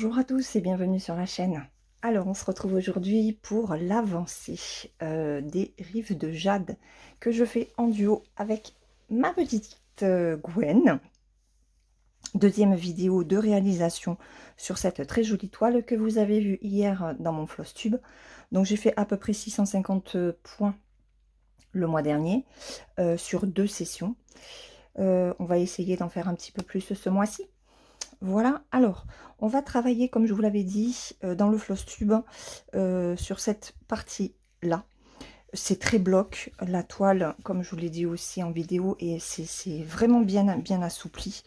Bonjour à tous et bienvenue sur la chaîne. Alors, on se retrouve aujourd'hui pour l'avancée des rives de jade que je fais en duo avec ma petite Gwen. Deuxième vidéo de réalisation sur cette très jolie toile que vous avez vue hier dans mon floss tube. Donc, j'ai fait à peu près 650 points le mois dernier sur 2 sessions. On va essayer d'en faire un petit peu plus ce mois-ci. Voilà, alors, on va travailler, comme je vous l'avais dit, dans le floss tube, sur cette partie-là. C'est très bloc, la toile, comme je vous l'ai dit aussi en vidéo, et c'est vraiment bien assoupli.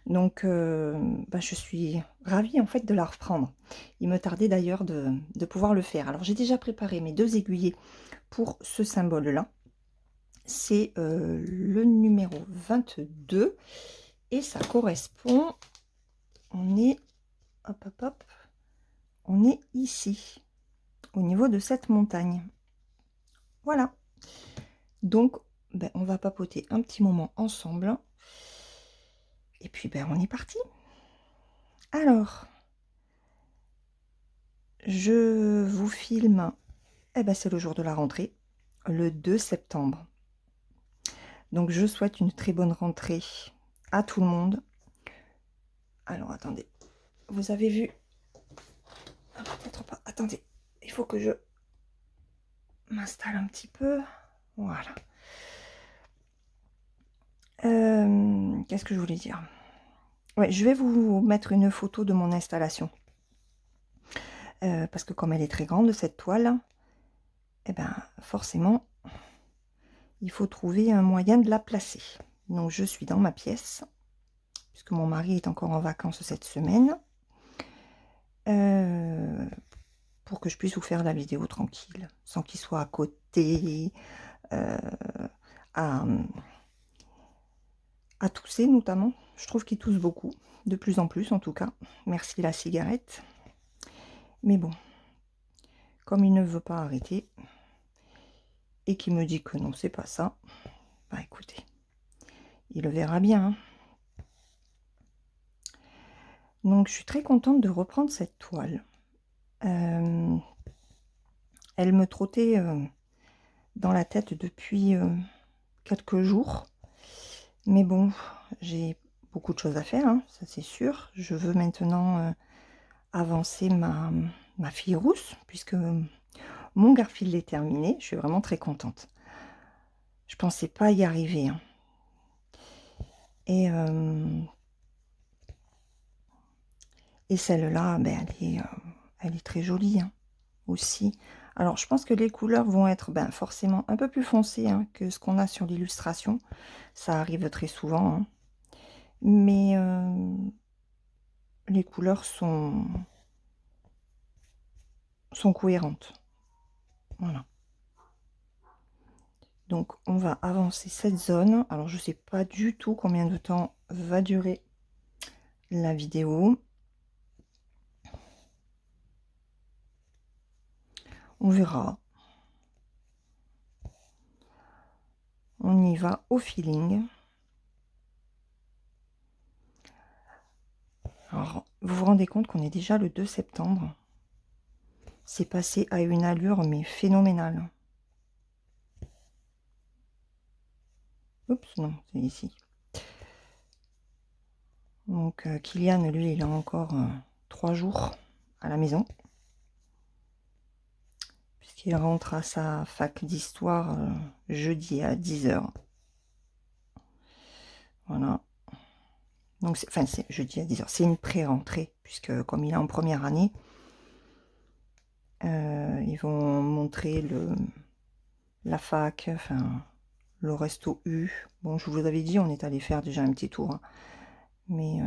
Donc, je suis ravie, en fait, de la reprendre. Il me tardait d'ailleurs de pouvoir le faire. Alors, j'ai déjà préparé mes 2 aiguillets pour ce symbole-là. C'est le numéro 22, et ça correspond... On est, hop, on est ici, au niveau de cette montagne. Voilà. Donc, on va papoter un petit moment ensemble. Et puis, on est parti. Alors, je vous filme, c'est le jour de la rentrée, le 2 septembre. Donc, je souhaite une très bonne rentrée à tout le monde. Alors, attendez. Vous avez vu? Peut-être pas. Attendez. Il faut que je m'installe un petit peu. Voilà. Qu'est-ce que je voulais dire? Ouais, je vais vous mettre une photo de mon installation. Parce que comme elle est très grande, cette toile, forcément, il faut trouver un moyen de la placer. Donc, je suis dans ma pièce, puisque mon mari est encore en vacances cette semaine. Pour que je puisse vous faire la vidéo tranquille, sans qu'il soit à côté, à tousser notamment. Je trouve qu'il tousse beaucoup, de plus en plus en tout cas. Merci la cigarette. Mais bon, comme il ne veut pas arrêter, et qui me dit que non, c'est pas ça, écoutez, il le verra bien. Hein. Donc, je suis très contente de reprendre cette toile. Elle me trottait dans la tête depuis quelques jours. Mais bon, j'ai beaucoup de choses à faire, hein, ça c'est sûr. Je veux maintenant avancer ma fille rousse, puisque mon Garfield est terminé. Je suis vraiment très contente. Je pensais pas y arriver. Hein. Et celle-là, elle est très jolie hein, aussi. Alors, je pense que les couleurs vont être forcément un peu plus foncées hein, que ce qu'on a sur l'illustration. Ça arrive très souvent. Hein. Mais les couleurs sont cohérentes. Voilà. Donc, on va avancer cette zone. Alors, je ne sais pas du tout combien de temps va durer la vidéo. On verra. On y va au feeling. Alors, vous vous rendez compte qu'on est déjà le 2 septembre. C'est passé à une allure, mais phénoménale. Oups, non, c'est ici. Donc, Kylian, lui, il a encore 3 jours à la maison. Puisqu'il rentre à sa fac d'histoire jeudi à 10 h. Voilà. Donc, c'est jeudi à 10 h. C'est une pré-rentrée, puisque comme il est en première année, ils vont montrer la fac, enfin, le resto U. Bon, je vous avais dit, on est allé faire déjà un petit tour. Hein. Mais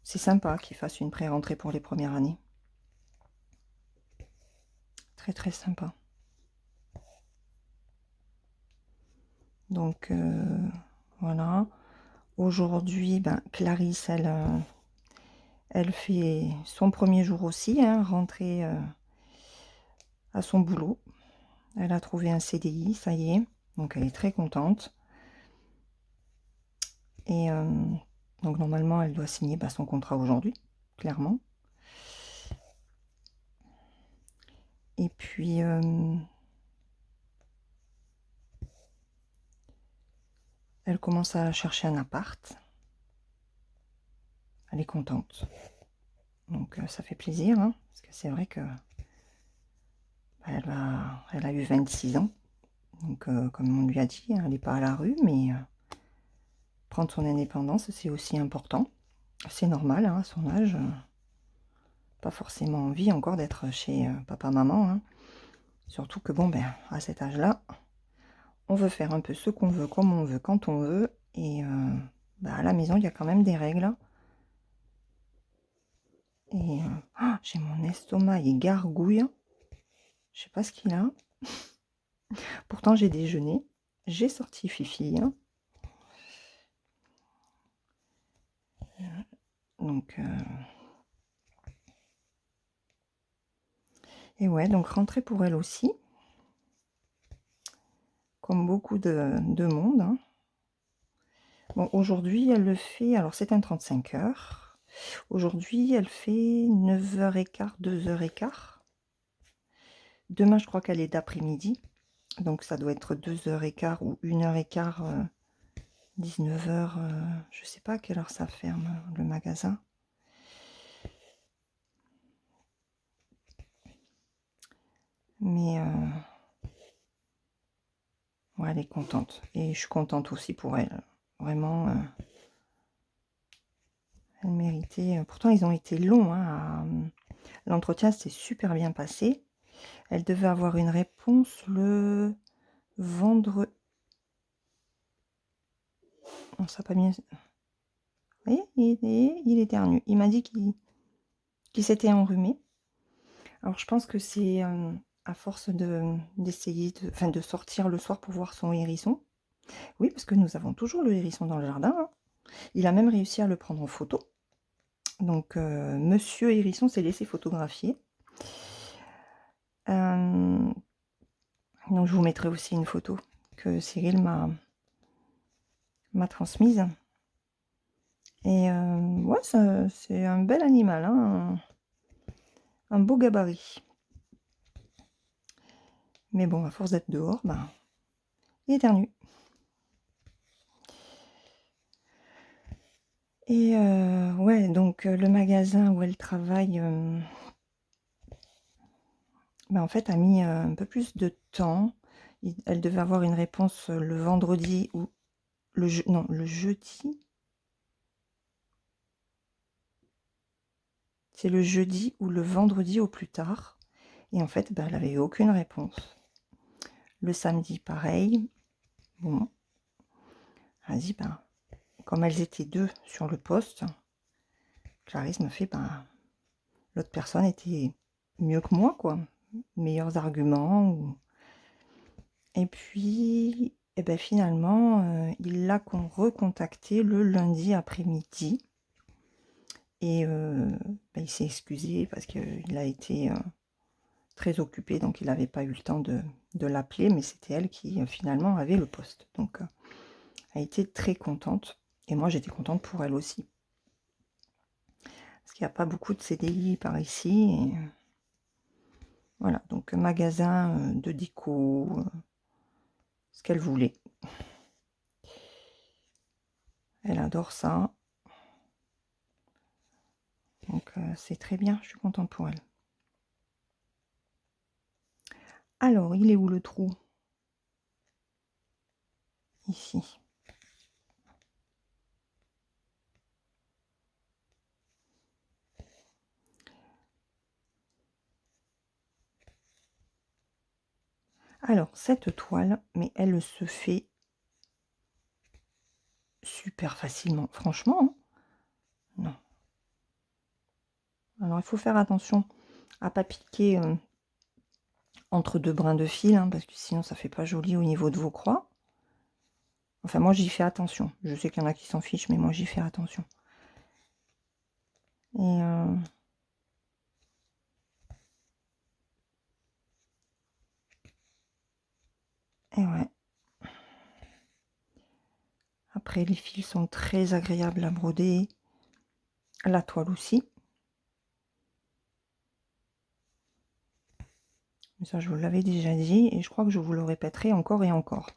c'est sympa qu'ils fassent une pré-rentrée pour les premières années. Très, très sympa. Donc, voilà. Aujourd'hui, Clarisse, elle fait son premier jour aussi, hein, rentrée à son boulot. Elle a trouvé un CDI, ça y est. Donc, elle est très contente. Et donc, normalement, elle doit signer son contrat aujourd'hui, clairement. Et puis, elle commence à chercher un appart. Elle est contente. Donc, ça fait plaisir, hein, parce que c'est vrai que elle a eu 26 ans. Donc, comme on lui a dit, elle n'est pas à la rue, mais prendre son indépendance, c'est aussi important. C'est normal, hein, à son âge. Pas forcément envie encore d'être chez papa-maman. Hein. Surtout que, bon, ben, à cet âge-là, on veut faire un peu ce qu'on veut, comme on veut, quand on veut. Et bah, à la maison, il y a quand même des règles. Et j'ai mon estomac, il gargouille. Je sais pas ce qu'il a. Pourtant, j'ai déjeuné. J'ai sorti Fifi. Hein. Donc, et ouais, donc rentrer pour elle aussi. Comme beaucoup de monde. Hein. Bon, aujourd'hui, elle le fait. Alors, c'est un 35 heures. Aujourd'hui, elle fait 9h15, 2h15. Demain, je crois qu'elle est d'après-midi. Donc, ça doit être 2h15 ou 1h15, 19h. Je ne sais pas à quelle heure ça ferme, le magasin. Mais, ouais, elle est contente. Et je suis contente aussi pour elle. Vraiment, elle méritait. Pourtant, ils ont été longs. Hein, l'entretien s'est super bien passé. Elle devait avoir une réponse le vendredi. On s'est pas mis. Vous voyez, il éternue. Il m'a dit qu'il s'était enrhumé. Alors, je pense que c'est à force d'essayer de sortir le soir pour voir son hérisson. Oui, parce que nous avons toujours le hérisson dans le jardin. Hein. Il a même réussi à le prendre en photo. Donc, monsieur hérisson s'est laissé photographier. Donc, je vous mettrai aussi une photo que Cyril m'a transmise. Et ouais, c'est un bel animal, hein, un beau gabarit. Mais bon, à force d'être dehors, ben, il éternue. Et ouais, donc le magasin où elle travaille, ben, en fait, a mis un peu plus de temps. Elle devait avoir une réponse le vendredi ou le jeudi. C'est le jeudi ou le vendredi au plus tard. Et en fait, ben, elle n'avait eu aucune réponse. Le samedi, pareil. Bon. Elle a dit, ben, comme elles étaient deux sur le poste, Clarisse me fait, ben, l'autre personne était mieux que moi, quoi. Meilleurs arguments. Et puis, eh ben, finalement, il l'a recontacté le lundi après-midi. Et ben, il s'est excusé parce qu'il a été très occupé, donc il n'avait pas eu le temps de l'appeler, mais c'était elle qui finalement avait le poste. Donc, elle a été très contente. Et moi, j'étais contente pour elle aussi. Parce qu'il n'y a pas beaucoup de CDI par ici. Et voilà, donc magasin de déco, ce qu'elle voulait. Elle adore ça. Donc c'est très bien, je suis contente pour elle. Alors, il est où le trou? Ici. Alors, cette toile, mais elle se fait super facilement. Franchement, hein. Non. Alors, il faut faire attention à ne pas piquer entre deux brins de fil, hein, parce que sinon, ça fait pas joli au niveau de vos croix. Enfin, moi, j'y fais attention. Je sais qu'il y en a qui s'en fichent, mais moi, j'y fais attention. Et ouais. Après, les fils sont très agréables à broder. La toile aussi. Ça, je vous l'avais déjà dit et je crois que je vous le répéterai encore et encore.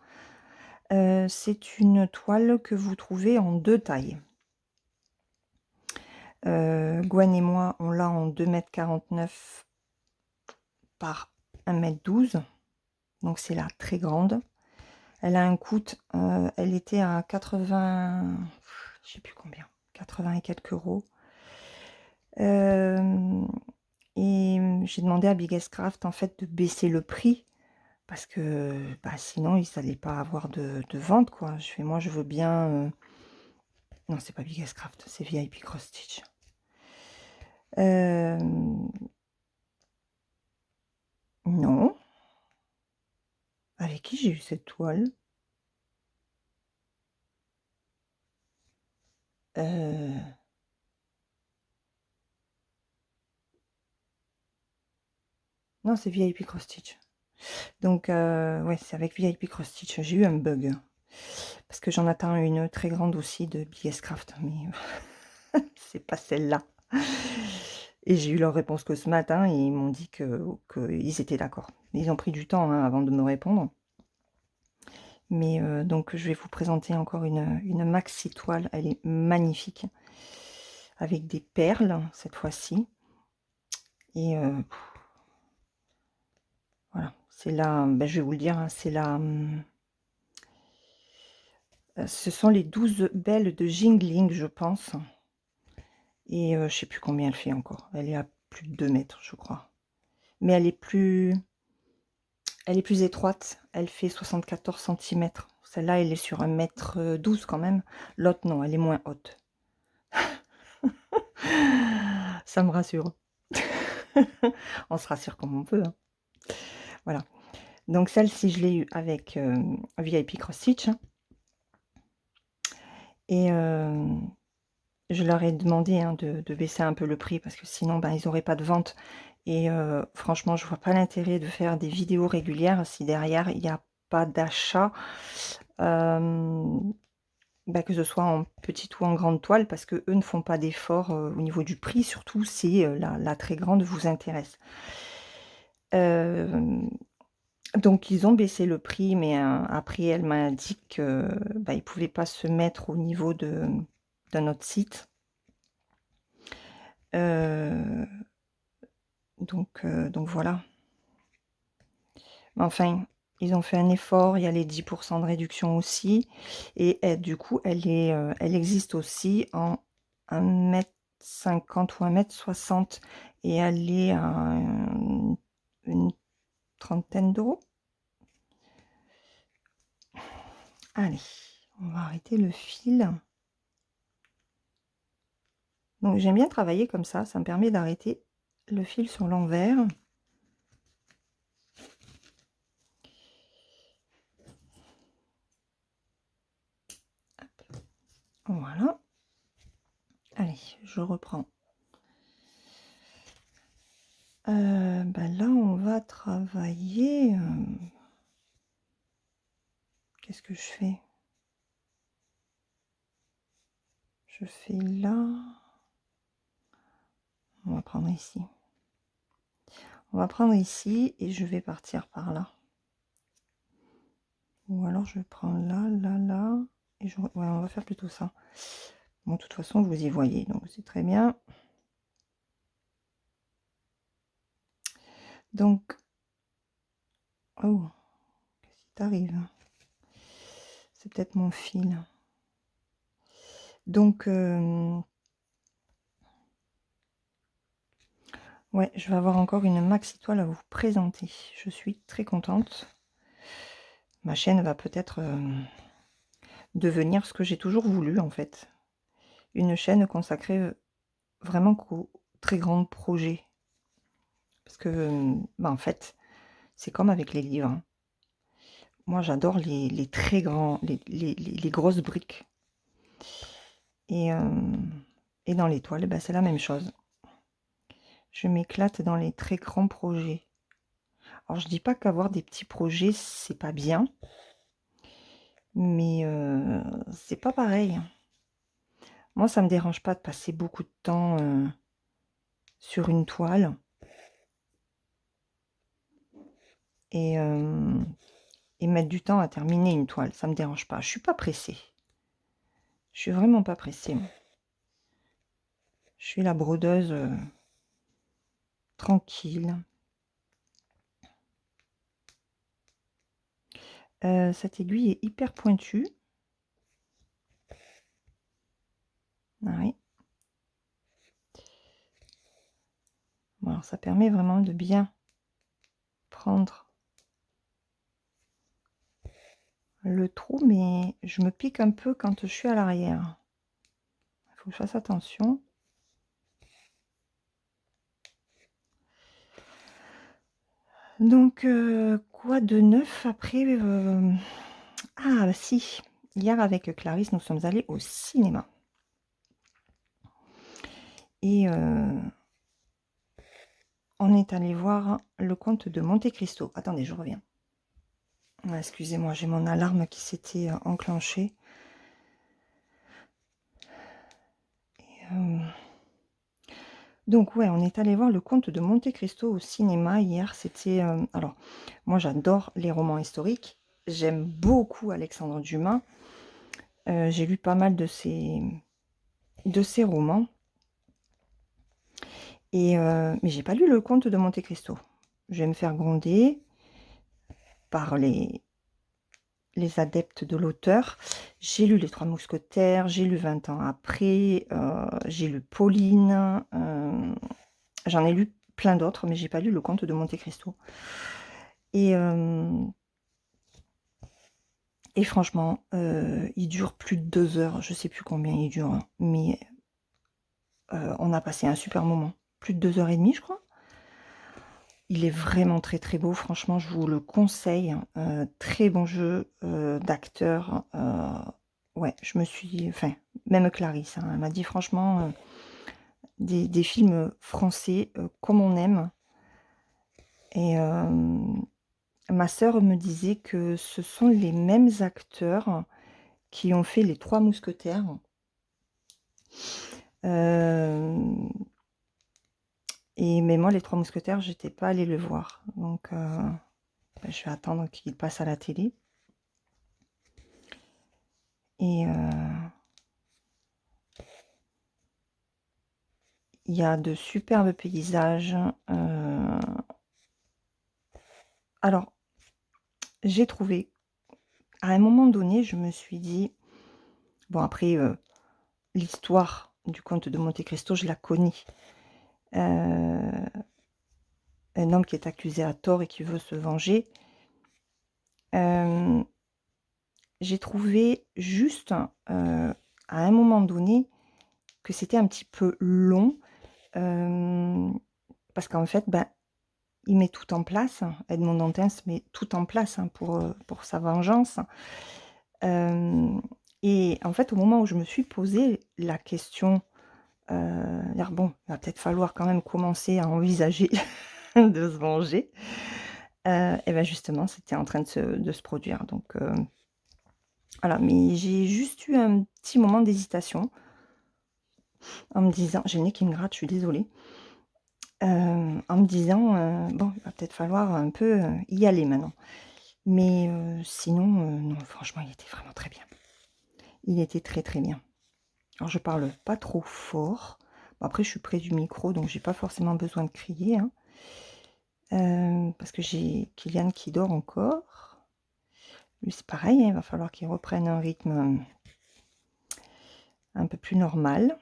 C'est une toile que vous trouvez en 2 tailles. Gwen et moi, on l'a en 2,49 m par 1,12 m. Donc c'est la très grande. Elle a un coût, elle était à 80, je sais plus combien, 80 et quelques euros. Et j'ai demandé à Biggest Craft en fait de baisser le prix parce que bah, sinon ils n'allaient pas avoir de vente quoi. Je fais moi je veux bien. Non, c'est pas Biggest Craft, c'est VIP Cross Stitch. Non. Avec qui j'ai eu cette toile? Non, c'est VIP Cross Stitch. Donc, ouais, c'est avec VIP Cross Stitch. J'ai eu un bug. Parce que j'en attends une très grande aussi de Biggest Craft. Mais c'est pas celle-là. Et j'ai eu leur réponse que ce matin. Et ils m'ont dit qu'ils étaient d'accord. Ils ont pris du temps hein, avant de me répondre. Mais donc, je vais vous présenter encore une maxi toile. Elle est magnifique. Avec des perles, cette fois-ci. Et voilà. C'est là, ben, je vais vous le dire, hein, c'est là. Ce sont les 12 belles de Jingling, je pense. Et je sais plus combien elle fait encore. Elle est à plus de 2 mètres, je crois. Mais elle est plus étroite. Elle fait 74 cm. Celle-là, elle est sur 1,12 m quand même. L'autre, non, elle est moins haute. Ça me rassure. On se rassure comme on peut. Hein. Voilà. Donc celle-ci, je l'ai eue avec VIP Cross Stitch. Et je leur ai demandé hein, de baisser un peu le prix parce que sinon, ben, ils n'auraient pas de vente. Et franchement, je vois pas l'intérêt de faire des vidéos régulières si derrière, il n'y a pas d'achat, bah, que ce soit en petite ou en grande toile, parce qu'eux ne font pas d'efforts au niveau du prix, surtout si la très grande vous intéresse. Donc ils ont baissé le prix, mais après elle m'a dit que bah, ils ne pouvaient pas se mettre au niveau d'un autre site. Donc voilà. Enfin, ils ont fait un effort, il y a les 10% de réduction aussi. Et du coup, elle existe aussi en 1,50 m ou 1,60 m. Et elle est à une trentaine d'euros. Allez, on va arrêter le fil. Donc j'aime bien travailler comme ça me permet d'arrêter le fil sur l'envers. Voilà. Allez, je reprends. Bah là, on va travailler. Qu'est-ce que je fais? Je fais là. On va prendre ici. On va prendre ici et je vais partir par là. Ou alors je prends là, là, là. Et ouais, on va faire plutôt ça. Bon, de toute façon, vous y voyez, donc c'est très bien. Donc, oh, qu'est-ce qui t'arrive? C'est peut-être mon fil. Donc, ouais, je vais avoir encore une maxi toile à vous présenter. Je suis très contente. Ma chaîne va peut-être devenir ce que j'ai toujours voulu, en fait. Une chaîne consacrée vraiment qu'aux très grands projets. Parce que, bah, en fait, c'est comme avec les livres. Hein. Moi, j'adore les très grands, les grosses briques. Et dans les toiles, bah, c'est la même chose. Je m'éclate dans les très grands projets. Alors, je dis pas qu'avoir des petits projets, c'est pas bien. Mais c'est pas pareil. Moi, ça me dérange pas de passer beaucoup de temps sur une toile. et mettre du temps à terminer une toile. Ça me dérange pas. Je suis pas pressée. Je suis vraiment pas pressée, moi. Je suis la brodeuse tranquille. Cette aiguille est hyper pointue. Ah oui. Bon, alors ça permet vraiment de bien prendre le trou, mais je me pique un peu quand je suis à l'arrière. Il faut que je fasse attention. Donc, quoi de neuf après Ah, si, hier avec Clarisse, nous sommes allés au cinéma. Et on est allé voir Le Comte de Monte-Cristo. Attendez, je reviens. Ah, excusez-moi, j'ai mon alarme qui s'était enclenchée. Donc ouais, on est allé voir Le Comte de Monte-Cristo au cinéma hier. C'était alors moi j'adore les romans historiques. J'aime beaucoup Alexandre Dumas. J'ai lu pas mal de ses romans. Mais j'ai pas lu Le Comte de Monte-Cristo. Je vais me faire gronder par les adeptes de l'auteur. J'ai lu Les Trois Mousquetaires, j'ai lu 20 ans après, j'ai lu Pauline, j'en ai lu plein d'autres, mais j'ai pas lu Le Comte de Monte-Cristo. Et franchement, il dure plus de 2 heures, je sais plus combien il dure, hein, mais on a passé un super moment. Plus de 2 heures et demie, je crois. Il est vraiment très très beau, franchement, je vous le conseille. Très bon jeu d'acteur. Ouais, je me suis... Enfin, même Clarisse, hein, elle m'a dit franchement, des films français comme on aime. Et ma sœur me disait que ce sont les mêmes acteurs qui ont fait Les Trois Mousquetaires. Mais moi, Les Trois Mousquetaires, j'étais pas allée le voir. Donc, je vais attendre qu'il passe à la télé. Et il y a de superbes paysages. Alors, j'ai trouvé, à un moment donné, je me suis dit, bon après, l'histoire du comte de Monte-Cristo, je la connais. Un homme qui est accusé à tort et qui veut se venger. J'ai trouvé juste, à un moment donné, que c'était un petit peu long. Parce qu'en fait, ben, il met tout en place. Edmond Dantès met tout en place pour sa vengeance. Et en fait, au moment où je me suis posé la question, dire bon, il va peut-être falloir quand même commencer à envisager de se venger. Et ben justement, c'était en train de se produire. Donc voilà, mais j'ai juste eu un petit moment d'hésitation en me disant, j'ai le nez qui me gratte, je suis désolée. En me disant, bon, il va peut-être falloir un peu y aller maintenant. Mais sinon, non, franchement, il était vraiment très bien. Il était très très bien. Alors, je parle pas trop fort. Bon, après, je suis près du micro, donc j'ai pas forcément besoin de crier. Hein. Parce que j'ai Kylian qui dort encore. Lui, c'est pareil, hein, il va falloir qu'il reprenne un rythme un peu plus normal.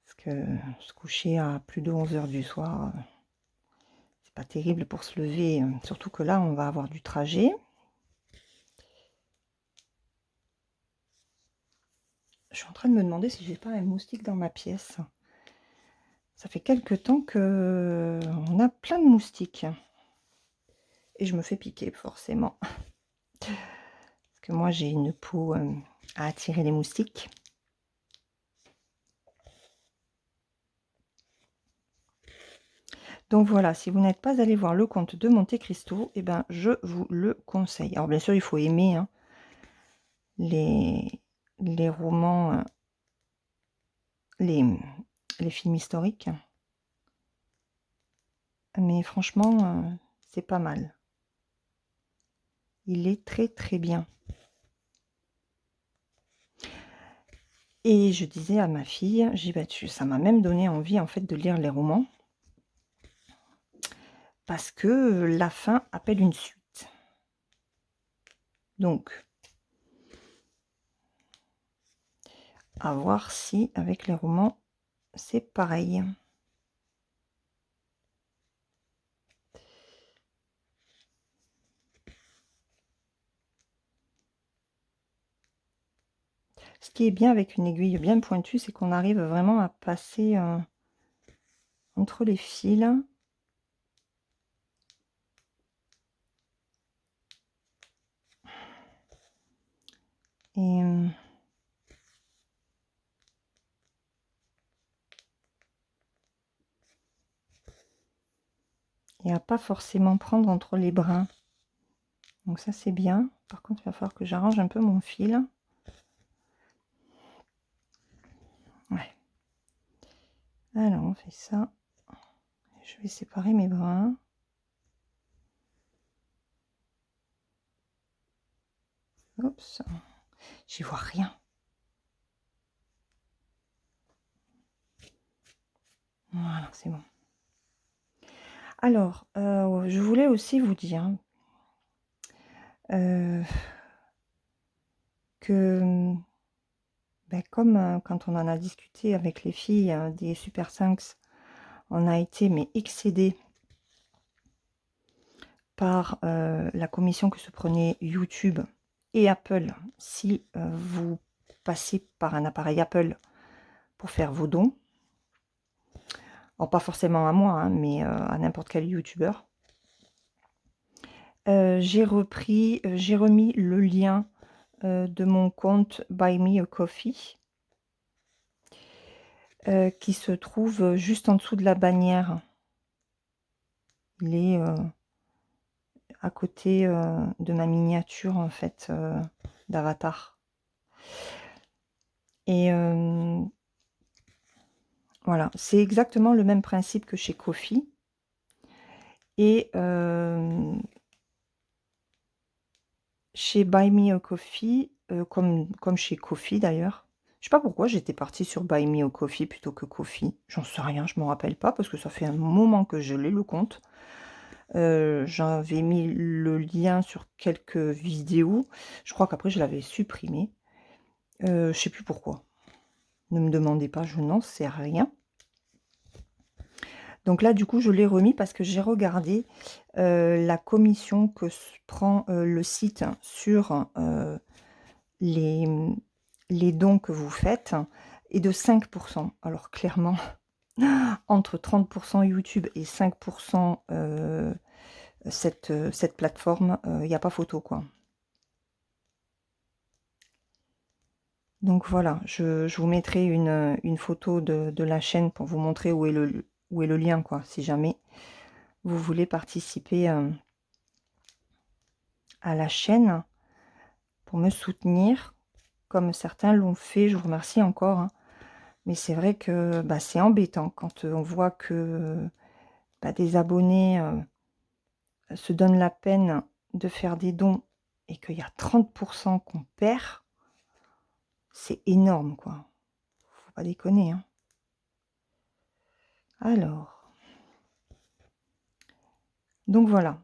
Parce que se coucher à plus de 11 h du soir, c'est pas terrible pour se lever. Surtout que là, on va avoir du trajet. Je suis en train de me demander si j'ai pas un moustique dans ma pièce. Ça fait quelque temps que on a plein de moustiques. Et je me fais piquer, forcément. Parce que moi, j'ai une peau à attirer les moustiques. Donc voilà, si vous n'êtes pas allé voir Le Comte de Monte-Cristo, eh ben, je vous le conseille. Alors bien sûr, il faut aimer hein, les romans, les films historiques. mais franchement, c'est pas mal. Il est très très bien. Et je disais à ma fille, j'ai battu, ça m'a même donné envie en fait de lire les romans, parce que la fin appelle une suite. Donc, à voir si avec les romans c'est pareil. Ce qui est bien avec une aiguille bien pointue, c'est qu'on arrive vraiment à passer entre les fils. Et à pas forcément prendre entre les brins. Donc ça c'est bien. Par contre, il va falloir que j'arrange un peu mon fil. Ouais. Alors on fait ça. Je vais séparer mes brins. Oups, j'y vois rien. Voilà, c'est bon. Alors, je voulais aussi vous dire que, ben, comme quand on en a discuté avec les filles des Super 5, on a été mais excédés par la commission que se prenait YouTube et Apple si vous passez par un appareil Apple pour faire vos dons. Alors, pas forcément à moi, hein, mais à n'importe quel youtubeur. J'ai remis le lien de mon compte Buy Me a Coffee qui se trouve juste en dessous de la bannière. Il est à côté de ma miniature en fait d'avatar. Et voilà, c'est exactement le même principe que chez Ko-fi. Et chez Buy Me a Coffee, comme chez Ko-fi d'ailleurs. Je sais pas pourquoi j'étais partie sur Buy Me a Coffee plutôt que Ko-fi. J'en sais rien, je m'en rappelle pas parce que ça fait un moment que je l'ai le compte. J'avais mis le lien sur quelques vidéos. Je crois qu'après je l'avais supprimé. Je sais plus pourquoi. Ne me demandez pas, je n'en sais rien. Donc là, du coup, je l'ai remis parce que j'ai regardé la commission que prend le site sur les dons que vous faites est de 5%. Alors clairement, entre 30% YouTube et 5% cette plateforme, il n'y a pas photo, quoi. Donc voilà, je vous mettrai une photo de la chaîne pour vous montrer où est le lien, quoi, si jamais vous voulez participer à la chaîne pour me soutenir, comme certains l'ont fait. Je vous remercie encore, hein. Mais c'est vrai que bah, c'est embêtant quand on voit que bah, des abonnés se donnent la peine de faire des dons et qu'il y a 30% qu'on perd. C'est énorme, quoi. Faut pas déconner, hein. Alors, donc voilà.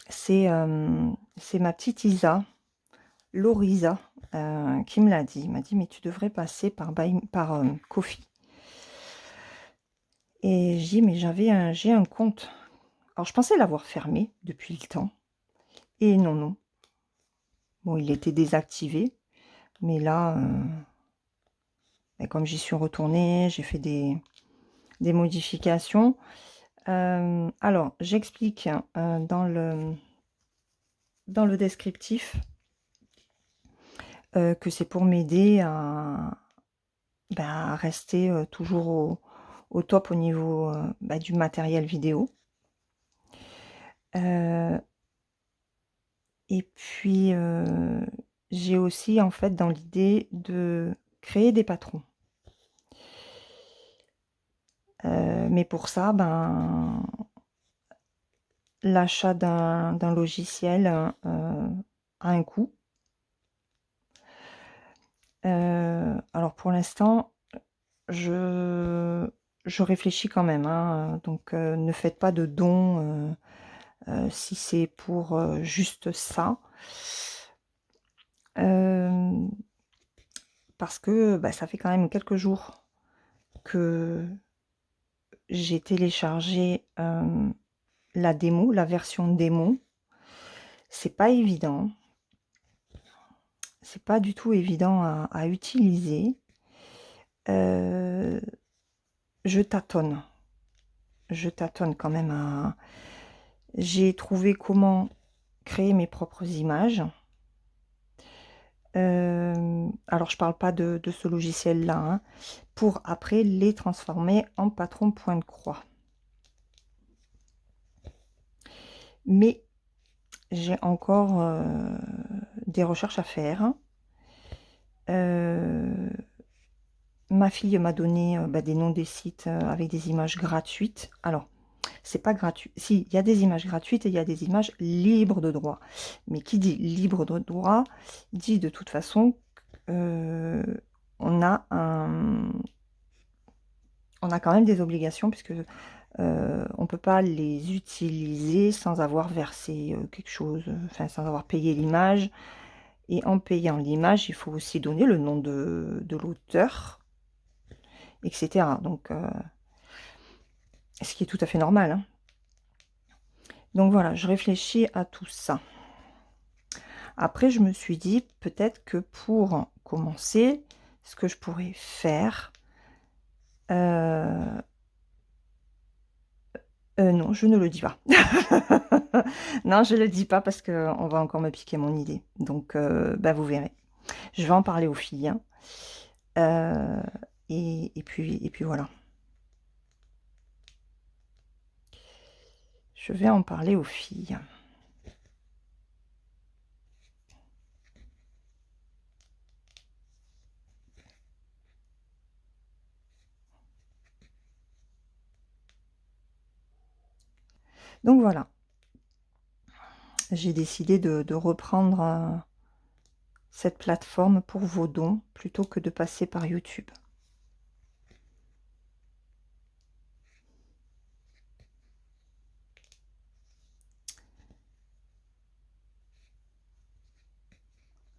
C'est ma petite Isa, Lorisa, qui me l'a dit. Il m'a dit, mais tu devrais passer par Ko-fi. Et j'ai dit, mais j'ai un compte. Alors, je pensais l'avoir fermé depuis le temps. Et non, non. Bon, il était désactivé. Mais là, comme j'y suis retournée, j'ai fait des modifications. Alors, j'explique dans le descriptif que c'est pour m'aider à rester toujours au top au niveau du matériel vidéo. Et puis, j'ai aussi en fait dans l'idée de créer des patrons. Mais pour ça, ben, l'achat d'un logiciel a un coût. Alors pour l'instant, je réfléchis quand même, hein, donc ne faites pas de dons si c'est pour juste ça. Parce que bah, ça fait quand même quelques jours que j'ai téléchargé la démo, la version démo. C'est pas évident. C'est pas du tout évident à utiliser. Je tâtonne. Je tâtonne quand même à... J'ai trouvé comment créer mes propres images. Alors, je parle pas de ce logiciel-là, hein, pour après les transformer en patron point de croix. Mais j'ai encore des recherches à faire. Ma fille m'a donné bah, des noms des sites avec des images gratuites. Alors, c'est pas gratuit. Si, il y a des images gratuites et il y a des images libres de droit. Mais qui dit libre de droit, dit de toute façon on a quand même des obligations puisque on ne peut pas les utiliser sans avoir versé quelque chose, enfin sans avoir payé l'image. Et en payant l'image, il faut aussi donner le nom de l'auteur, etc. Donc, ce qui est tout à fait normal, hein. Donc voilà, je réfléchis à tout ça. Après, je me suis dit peut-être que pour commencer, ce que je pourrais faire... non, je ne le dis pas. Non, je ne le dis pas parce qu'on va encore me piquer mon idée. Donc, bah, vous verrez. Je vais en parler aux filles, hein. Et puis voilà. Je vais en parler aux filles. Donc voilà. J'ai décidé de reprendre cette plateforme pour vos dons plutôt que de passer par YouTube.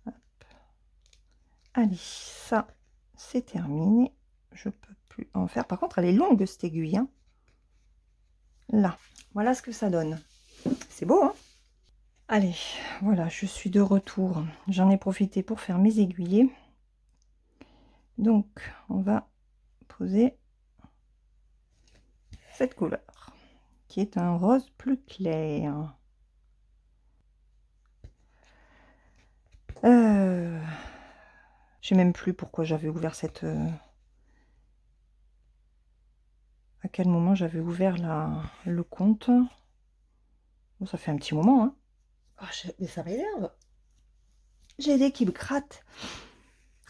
Hop. Allez, ça, c'est terminé. Je peux plus en faire. Par contre, elle est longue, cette aiguille, hein. Là, voilà ce que ça donne. C'est beau, hein? Allez, voilà, je suis de retour. J'en ai profité pour faire mes aiguillés. Donc, on va poser cette couleur, qui est un rose plus clair. Je sais même plus pourquoi j'avais ouvert cette... à quel moment j'avais ouvert le compte. Bon, ça fait un petit moment, hein. Oh, mais ça m'énerve. J'ai des qui me grattent.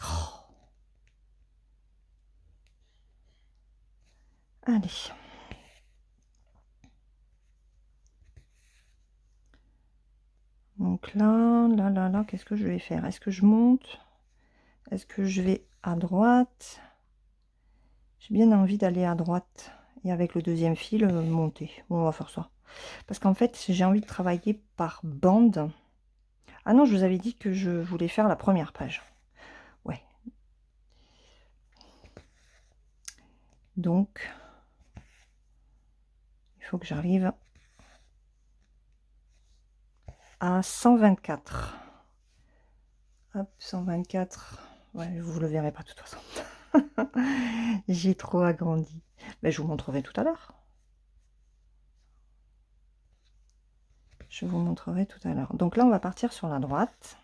Oh. Allez. Donc là, qu'est-ce que je vais faire? Est-ce que je monte? Est-ce que je vais à droite? J'ai bien envie d'aller à droite et avec le deuxième fil monter. Bon, on va faire ça. Parce qu'en fait, j'ai envie de travailler par bande. Ah non, je vous avais dit que je voulais faire la première page. Ouais. Donc, il faut que j'arrive à 124. Hop, 124. Ouais, vous ne le verrez pas de toute façon. J'ai trop agrandi. Mais je vous montrerai tout à l'heure. Je vous montrerai tout à l'heure. Donc là, on va partir sur la droite.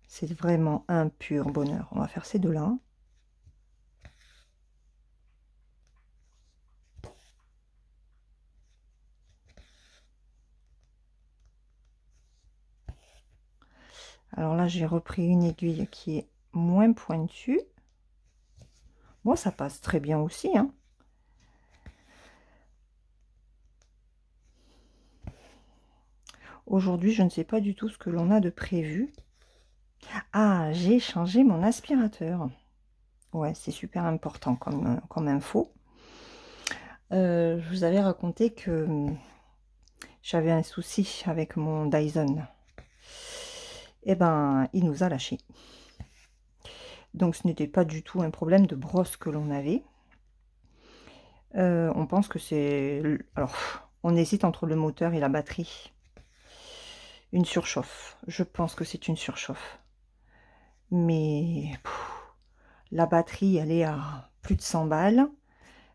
C'est vraiment un pur bonheur. On va faire ces deux-là. Alors là, j'ai repris une aiguille qui est moins pointue. Moi, ça passe très bien aussi, hein. Aujourd'hui, je ne sais pas du tout ce que l'on a de prévu. Ah, j'ai changé mon aspirateur. Ouais, c'est super important comme info. Je vous avais raconté que j'avais un souci avec mon Dyson. Eh ben, il nous a lâchés. Donc, ce n'était pas du tout un problème de brosse que l'on avait. On pense que c'est... Alors, on hésite entre le moteur et la batterie. Une surchauffe. Je pense que c'est une surchauffe. Mais la batterie, elle est à plus de 100 balles.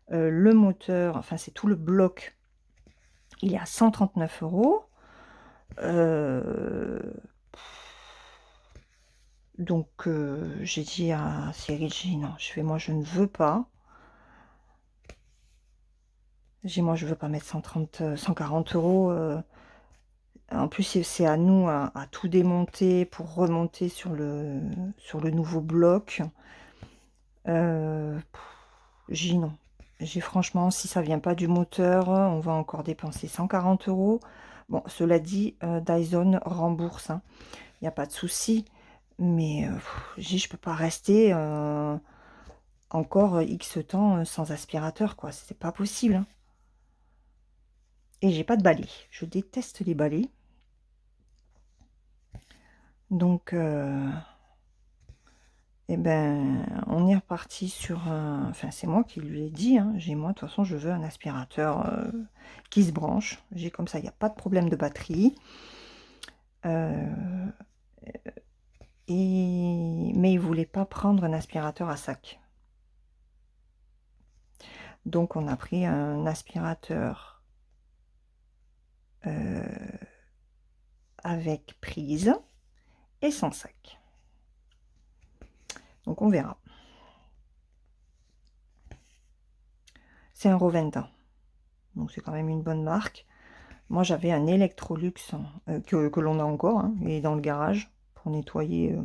Le moteur, enfin c'est tout le bloc, il est à 139 €. Donc j'ai dit à Cyril, j'ai dit non, je fais moi je ne veux pas. J'ai moi je veux pas mettre 130, 140 €. En plus c'est à nous à tout démonter pour remonter sur le nouveau bloc. J'ai dit non. J'ai franchement, si ça vient pas du moteur, on va encore dépenser 140 €. Bon, cela dit, Dyson rembourse, hein. Il n'y a pas de souci. Mais j'ai dit, je peux pas rester encore X temps sans aspirateur, quoi. C'est pas possible, hein. Et j'ai pas de balai. Je déteste les balais. Donc, eh ben, on est reparti sur un... Enfin, c'est moi qui lui ai dit, hein. J'ai moi, de toute façon, je veux un aspirateur qui se branche. J'ai comme ça, il n'y a pas de problème de batterie. Mais il voulait pas prendre un aspirateur à sac. Donc, on a pris un aspirateur avec prise et sans sac. Donc, on verra. C'est un Roventa. Donc, c'est quand même une bonne marque. Moi, j'avais un Electrolux que l'on a encore, hein, il est dans le garage pour nettoyer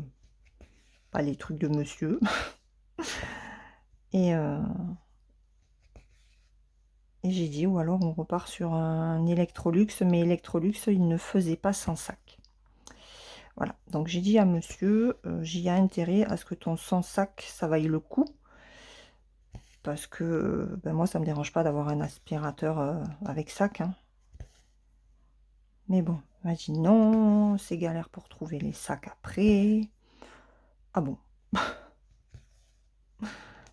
pas les trucs de monsieur. Et j'ai dit, ou alors on repart sur un Electrolux, mais Electrolux, il ne faisait pas sans sac. Voilà, donc j'ai dit à monsieur, j'y ai intérêt à ce que ton sans sac, ça vaille le coup. Parce que ben moi, ça me dérange pas d'avoir un aspirateur avec sac, hein. Mais bon, il m'a dit non, c'est galère pour trouver les sacs après. Ah bon?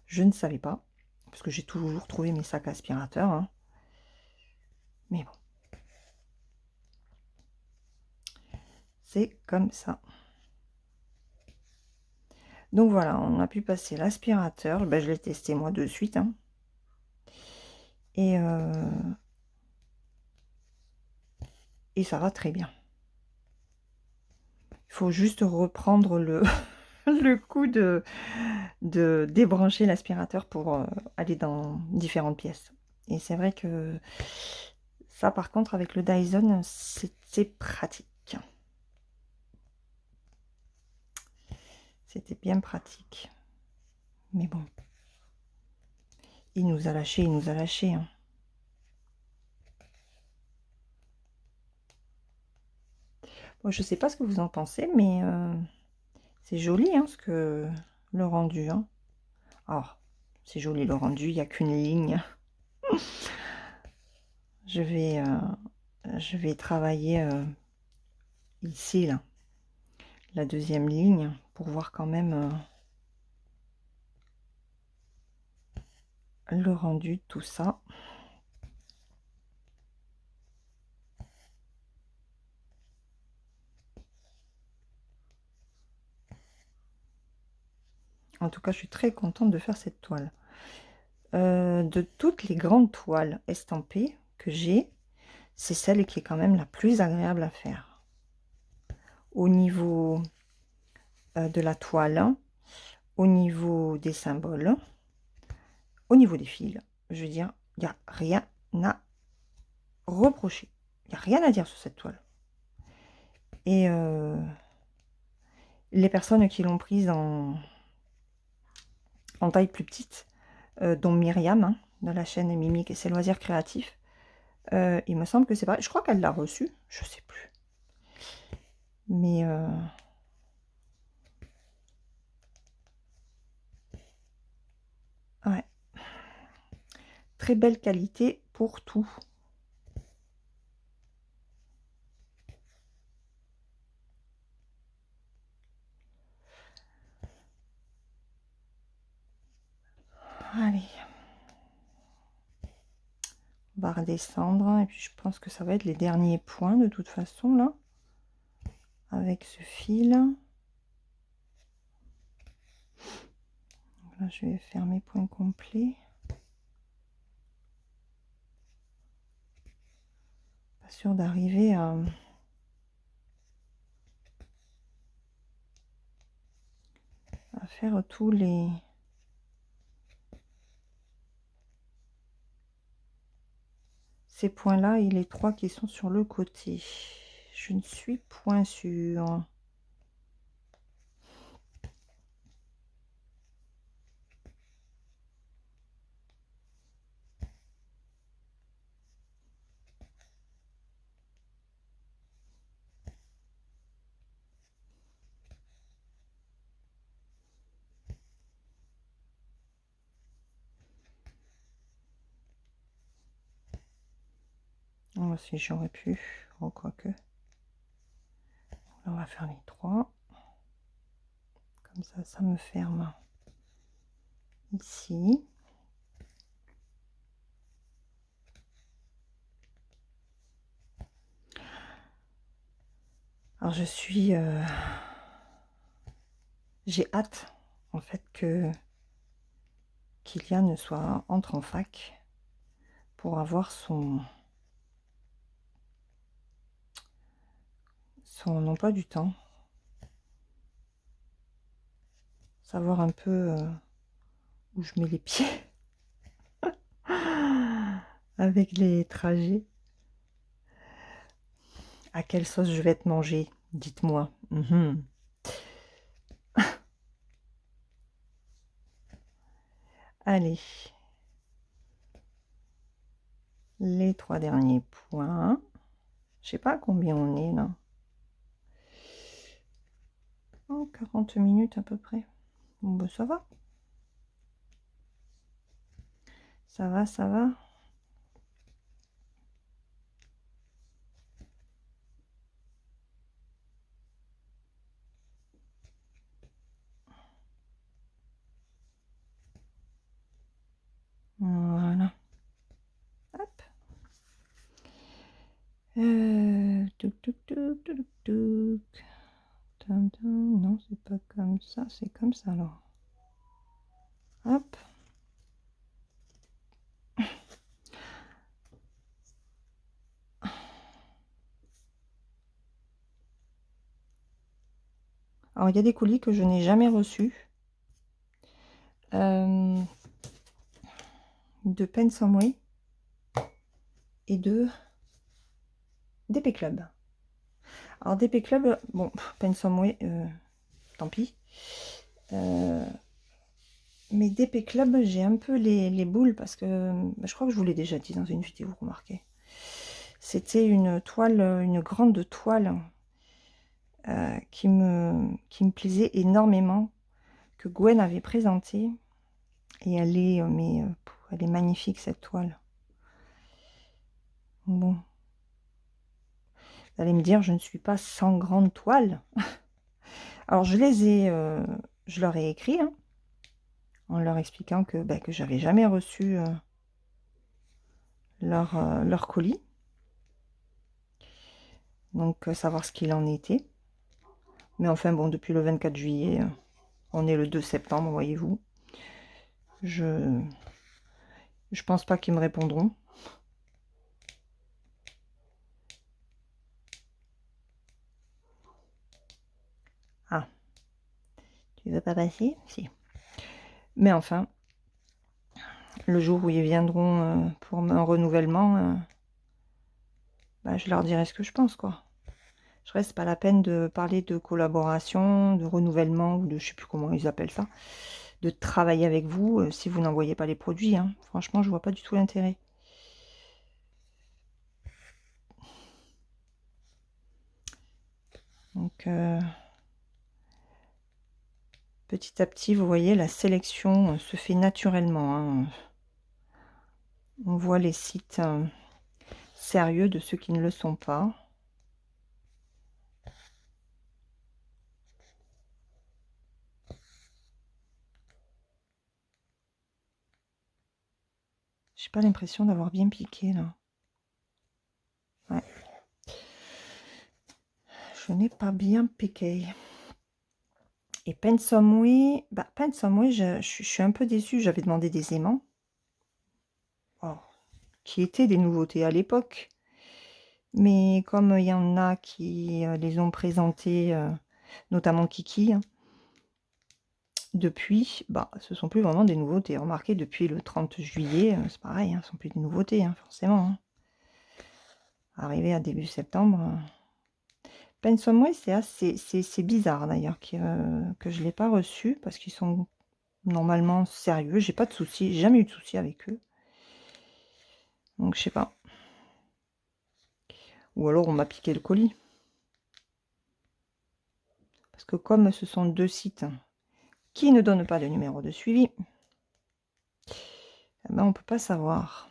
Je ne savais pas, parce que j'ai toujours trouvé mes sacs aspirateurs, hein. Mais bon, c'est comme ça. Donc voilà, on a pu passer l'aspirateur. Ben, je l'ai testé moi de suite, hein. Et ça va très bien. Il faut juste reprendre le, le coup de débrancher l'aspirateur pour aller dans différentes pièces. Et c'est vrai que ça, par contre, avec le Dyson, c'est pratique. C'était bien pratique. Mais bon. Il nous a lâché, il nous a lâché, hein. Bon, je sais pas ce que vous en pensez, mais c'est joli, hein, le rendu, hein. Alors, c'est joli le rendu, il n'y a qu'une ligne. Je vais travailler ici, là, la deuxième ligne, pour voir quand même le rendu de tout ça. En tout cas, je suis très contente de faire cette toile. De toutes les grandes toiles estampées que j'ai, c'est celle qui est quand même la plus agréable à faire. Au niveau de la toile, au niveau des symboles, au niveau des fils, je veux dire, il n'y a rien à reprocher. Il n'y a rien à dire sur cette toile. Et les personnes qui l'ont prise en taille plus petite dont Myriam, hein, de la chaîne Mimique et ses loisirs créatifs. Il me semble que c'est pareil. Je crois qu'elle l'a reçu, je sais plus. Mais ouais, très belle qualité pour tout. Allez, on va redescendre et puis je pense que ça va être les derniers points de toute façon là, avec ce fil. Là, je vais faire mes points complets. Pas sûr d'arriver à faire tous les... Ces points-là et les 3 qui sont sur le côté. Je ne suis point sûre. Oh, si j'aurais pu. Oh, quoique. On va faire les 3. Comme ça me ferme ici. Alors je suis... j'ai hâte en fait que Kylian entre en fac pour avoir son emploi du temps. Savoir un peu où je mets les pieds avec les trajets. À quelle sauce je vais être mangée? Dites-moi. Allez. Les 3 derniers points. Je sais pas à combien on est là. Oh, 40 minutes à peu près. Bon, ben, ça va. Ça va, ça va. Voilà. Hop. Touc, touc, touc, touc, touc. Non, c'est pas comme ça, c'est comme ça alors. Hop. Alors, il y a des colis que je n'ai jamais reçus. De Pen Someway et de DP Club. Alors, DP Club, bon, Pen Someway, tant pis. Mais DP Club, j'ai un peu les boules parce que je crois que je vous l'ai déjà dit dans une vidéo, vous remarquez. C'était une toile, une grande toile qui me plaisait énormément, que Gwen avait présentée. Et elle est, elle est magnifique cette toile. Bon. Vous allez me dire, je ne suis pas sans grande toile. Alors je les ai, je leur ai écrit, hein, en leur expliquant que j'avais jamais reçu leur colis. Donc savoir ce qu'il en était. Mais enfin bon, depuis le 24 juillet, on est le 2 septembre, voyez-vous. Je pense pas qu'ils me répondront. Ah, tu veux pas passer? Si. Mais enfin, le jour où ils viendront pour un renouvellement, je leur dirai ce que je pense, quoi. Je reste pas la peine de parler de collaboration, de renouvellement, ou de je sais plus comment ils appellent ça. de travailler avec vous si vous n'envoyez pas les produits, hein. Franchement, je vois pas du tout l'intérêt. Donc, petit à petit, vous voyez, la sélection se fait naturellement, hein. On voit les sites sérieux de ceux qui ne le sont pas. J'ai pas l'impression d'avoir bien piqué là. Ouais. Je n'ai pas bien piqué. Et Pensomeway, je suis un peu déçue. J'avais demandé des aimants. Oh, qui étaient des nouveautés à l'époque. Mais comme il y en a qui les ont présentés, notamment Kiki, hein, depuis, ce sont plus vraiment des nouveautés. Remarquez, depuis le 30 juillet, c'est pareil, hein, ce sont plus des nouveautés, hein, forcément. Hein. Arrivé à début septembre. Pensomeway, c'est bizarre d'ailleurs que je ne l'ai pas reçu parce qu'ils sont normalement sérieux. J'ai pas de soucis, j'ai jamais eu de soucis avec eux. Donc je sais pas. Ou alors on m'a piqué le colis. Parce que comme ce sont deux sites qui ne donnent pas de numéro de suivi, eh ben on peut pas savoir.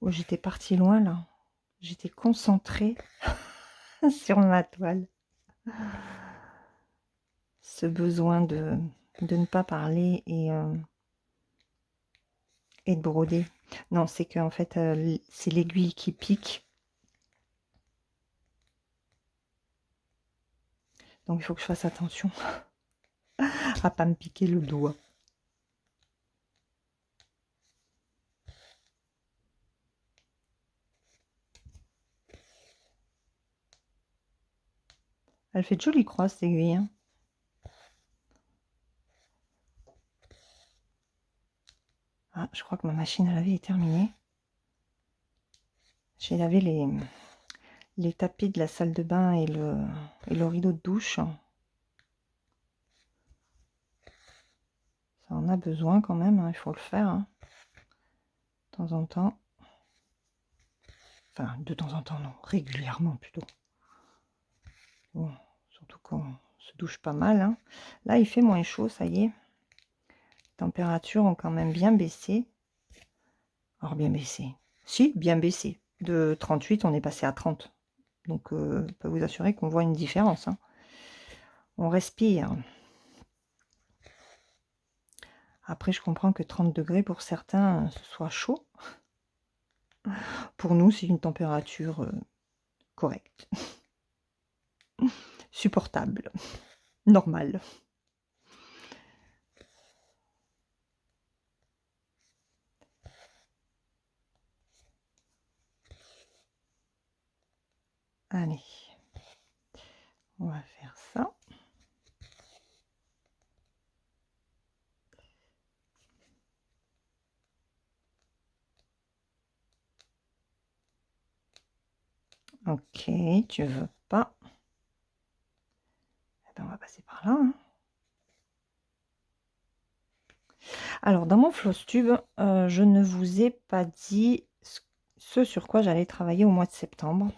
Oh, j'étais partie loin là. J'étais concentrée sur ma toile. Ce besoin de ne pas parler et de broder. Non, c'est qu'en fait, c'est l'aiguille qui pique. Donc il faut que je fasse attention à pas me piquer le doigt. Elle fait de jolies croix cette aiguille. Hein. Ah, je crois que ma machine à laver est terminée. J'ai lavé les tapis de la salle de bain et le rideau de douche. Ça en a besoin quand même, hein, il faut le faire. Hein. De temps en temps. Enfin, de temps en temps, non, régulièrement plutôt. Bon, surtout qu'on se douche pas mal. Hein. Là, il fait moins chaud, ça y est. Les températures ont quand même bien baissé. Alors, bien baissé. Si, bien baissé. De 38, on est passé à 30. Donc, je peux vous assurer qu'on voit une différence. Hein. On respire. Après, je comprends que 30 degrés pour certains, ce soit chaud. Pour nous, c'est une température correcte. Supportable. Normale. Allez. On va faire ça. Ok, tu veux pas. Eh ben, on va passer par là. Hein. Alors, dans mon floss tube, je ne vous ai pas dit ce sur quoi j'allais travailler au mois de septembre.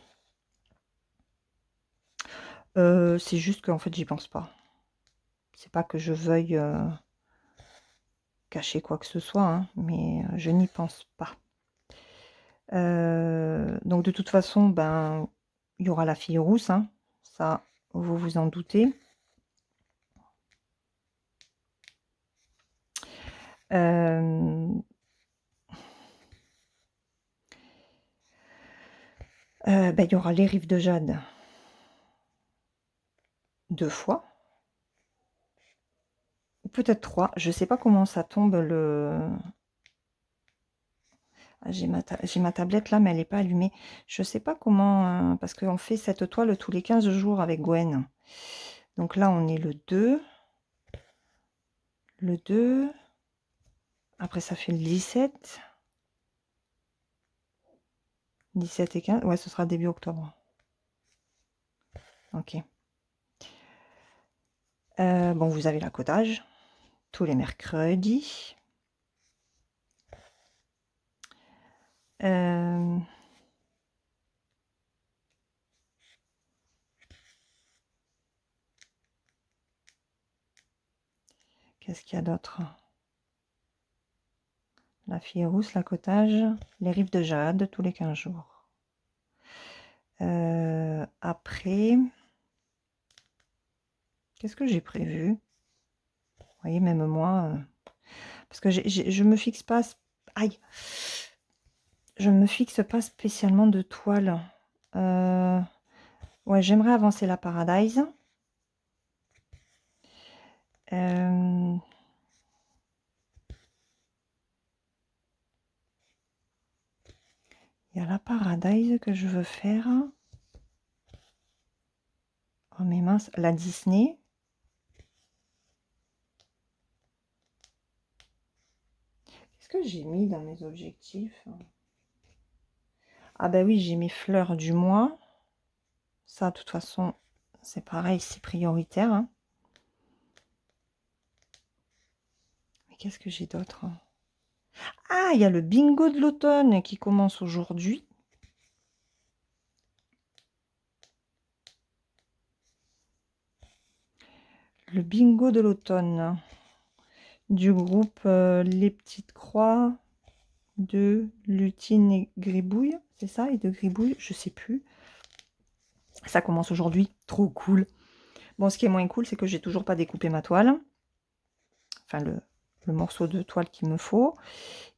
C'est juste qu'en fait, j'y pense pas. C'est pas que je veuille cacher quoi que ce soit, hein, mais je n'y pense pas. Donc, de toute façon, ben, il y aura la fille rousse, hein, ça, vous vous en doutez. Ben, il y aura les rives de jade 2 fois. Ou peut-être 3. Je sais pas comment ça tombe le... Ah, j'ai ma tablette là, mais elle n'est pas allumée. Je sais pas comment... parce qu'on fait cette toile tous les 15 jours avec Gwen. Donc là, on est le 2. Le 2. Après, ça fait le 17. 17 et 15. Ouais, ce sera début octobre. Ok. Bon, vous avez la codage. Tous les mercredis. Qu'est-ce qu'il y a d'autre? La fille rousse, la cottage, les rives de jade tous les 15 jours. Après, qu'est-ce que j'ai prévu? Vous voyez, même moi, parce que je me fixe pas... Aïe! Je me fixe pas spécialement de toile. Ouais, j'aimerais avancer la Paradise. Il y a la Paradise que je veux faire. Oh mais mince, la Disney. Qu'est-ce que j'ai mis dans mes objectifs? Ah ben oui, j'ai mes fleurs du mois. Ça, de toute façon, c'est pareil, c'est prioritaire. Hein. Mais qu'est-ce que j'ai d'autre? Ah, il y a le bingo de l'automne qui commence aujourd'hui. Le bingo de l'automne du groupe Les Petites Croix de Lutine et Gribouille. C'est ça? Et de Gribouille, je sais plus. Ça commence aujourd'hui. Trop cool. Bon, ce qui est moins cool, c'est que j'ai toujours pas découpé ma toile. Enfin, le morceau de toile qu'il me faut.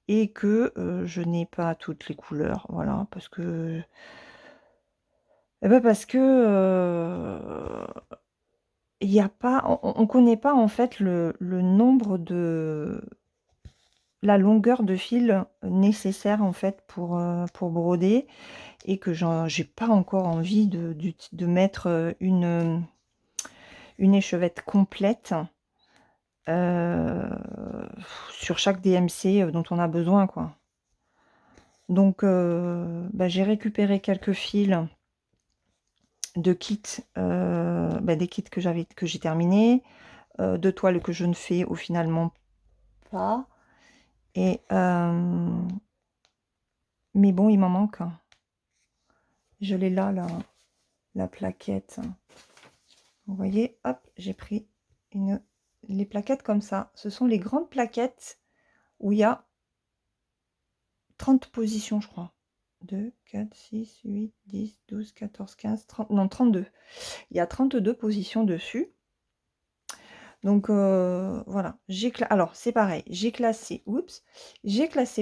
Et que je n'ai pas toutes les couleurs. Voilà, parce que... Eh ben parce que il n'y a pas, on connaît pas en fait le nombre de la longueur de fil nécessaire en fait pour broder et que j'ai pas encore envie de mettre une échevette complète sur chaque DMC dont on a besoin quoi. Donc bah, j'ai récupéré quelques fils de kits, bah, des kits que j'ai terminés, de toiles que je ne fais au finalement pas. Et mais bon, il m'en manque. Je l'ai là, la plaquette. Vous voyez, hop, j'ai pris les plaquettes comme ça. Ce sont les grandes plaquettes où il y a 30 positions, je crois. 2, 4, 6, 8, 10, 12, 14, 15, 30, non, 32. Il y a 32 positions dessus. Donc voilà, alors c'est pareil, j'ai classé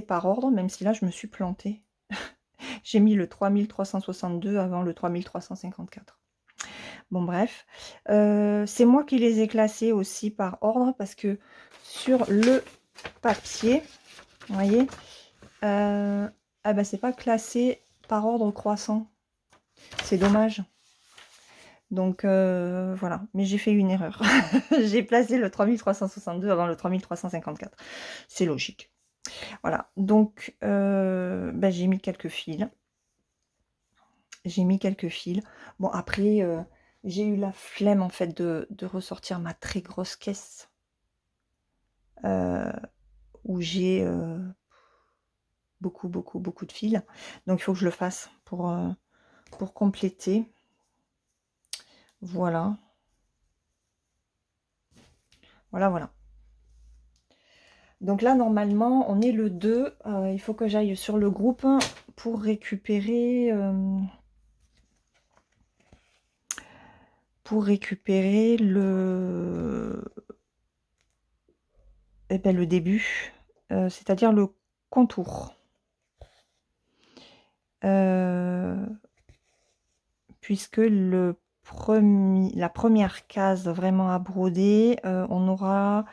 par ordre, même si là je me suis plantée. J'ai mis le 3362 avant le 3354. Bon bref, c'est moi qui les ai classés aussi par ordre parce que sur le papier, vous voyez, ah ben c'est pas classé par ordre croissant. C'est dommage. Donc voilà, mais j'ai fait une erreur. J'ai placé le 3362 avant le 3354. C'est logique. Voilà, donc ben, j'ai mis quelques fils. J'ai mis quelques fils. Bon, après, j'ai eu la flemme en fait de ressortir ma très grosse caisse où j'ai beaucoup de fils. Donc il faut que je le fasse pour compléter. Voilà. Voilà. Donc là, normalement, on est le 2. Il faut que j'aille sur le groupe pour récupérer... eh ben, le début, c'est-à-dire le contour. puisque la première case vraiment à broder, on l'aura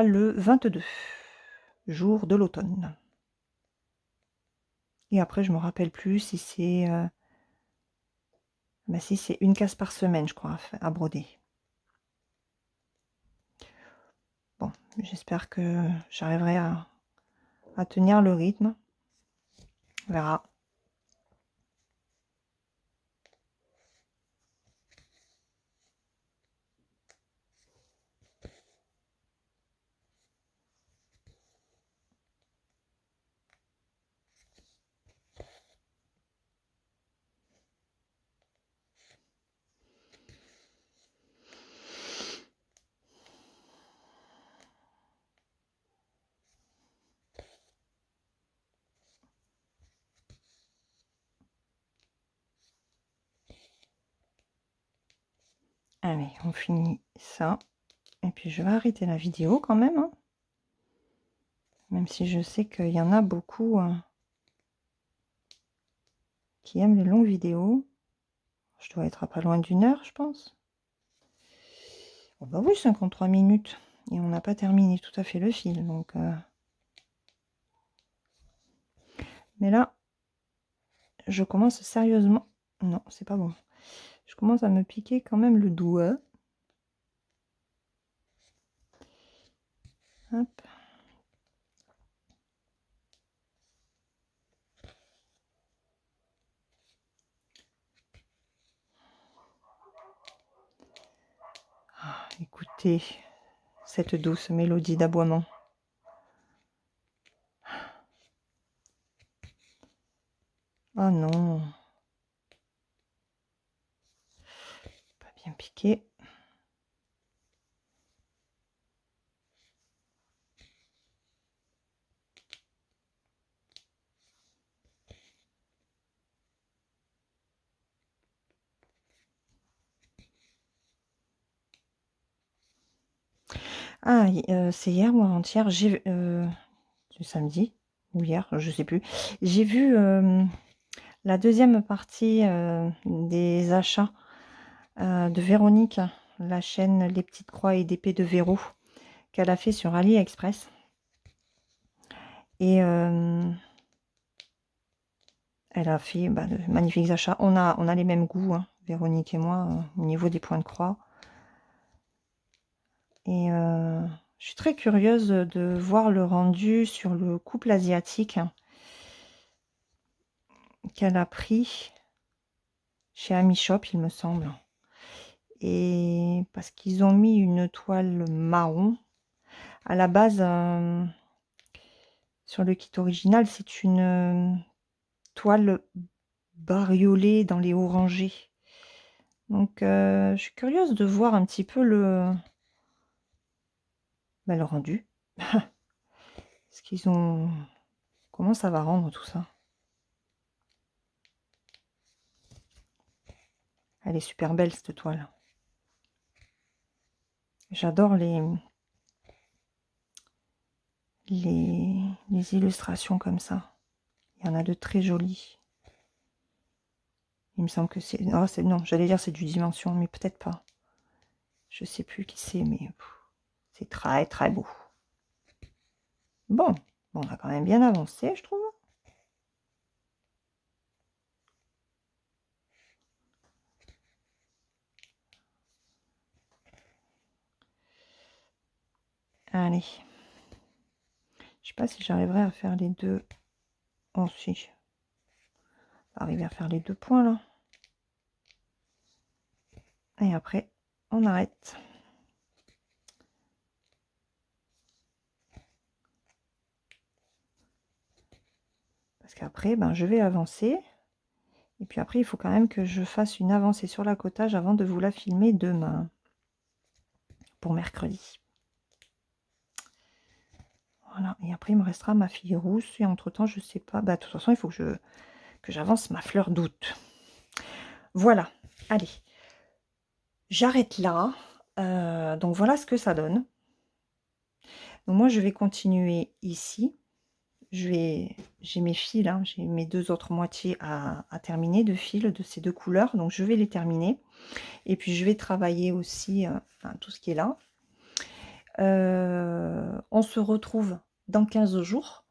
le 22, jour de l'automne. Et après, je me rappelle plus si c'est si c'est une case par semaine, je crois, à broder. Bon, j'espère que j'arriverai à tenir le rythme. On verra. Allez, on finit ça. Et puis je vais arrêter la vidéo quand même. Hein. Même si je sais qu'il y en a beaucoup qui aiment les longues vidéos. Je dois être à pas loin d'une heure, je pense. Oh bah oui, 53 minutes. Et on n'a pas terminé tout à fait le fil. Donc, mais là, je commence sérieusement. Non, c'est pas bon. Je commence à me piquer quand même le doigt. Hop. Ah, écoutez cette douce mélodie d'aboiement. Oh non. Pas bien piqué. Ah, c'est hier ou avant-hier, c'est samedi ou hier, je sais plus. J'ai vu la deuxième partie des achats de Véronique, la chaîne Les Petites Croix et d'épée de Véro, qu'elle a fait sur AliExpress. Et elle a fait de magnifiques achats. On a les mêmes goûts, hein, Véronique et moi, au niveau des points de croix. Et je suis très curieuse de voir le rendu sur le couple asiatique qu'elle a pris chez Ami Shop, il me semble. Et parce qu'ils ont mis une toile marron. À la base, sur le kit original, c'est une toile bariolée dans les orangés. Donc, je suis curieuse de voir un petit peu le rendu. Ce qu'ils ont... Comment ça va rendre tout ça? Elle est super belle, cette toile. J'adore les illustrations comme ça. Il y en a de très jolies. Il me semble que c'est... Oh, non, j'allais dire c'est du Dimension, mais peut-être pas. Je sais plus qui c'est, mais c'est très très beau. Bon, on a quand même bien avancé, je trouve. Allez. Je sais pas si j'arriverai à faire les deux. Oh si. Arriver à faire les deux points là. Et après, on arrête. Parce qu'après, je vais avancer. Et puis après, il faut quand même que je fasse une avancée sur l'accotage avant de vous la filmer demain. Pour mercredi. Voilà. Et après, il me restera ma fille rousse. Et entre-temps, je sais pas. De toute façon, il faut que j'avance ma fleur d'août. Voilà. Allez. J'arrête là. Donc, voilà ce que ça donne. Donc, moi, je vais continuer ici. j'ai mes fils, hein, j'ai mes 2 autres moitiés à terminer de fils de ces 2 couleurs, donc je vais les terminer et puis je vais travailler aussi, enfin tout ce qui est là. On se retrouve dans 15 jours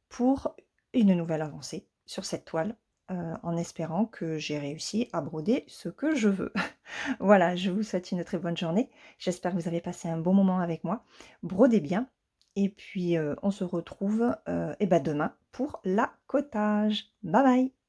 pour une nouvelle avancée sur cette toile, en espérant que j'ai réussi à broder ce que je veux. Voilà, je vous souhaite une très bonne journée. J'espère que vous avez passé un bon moment avec moi. Brodez bien et puis, on se retrouve, et bah, demain pour l'accotage. Bye bye!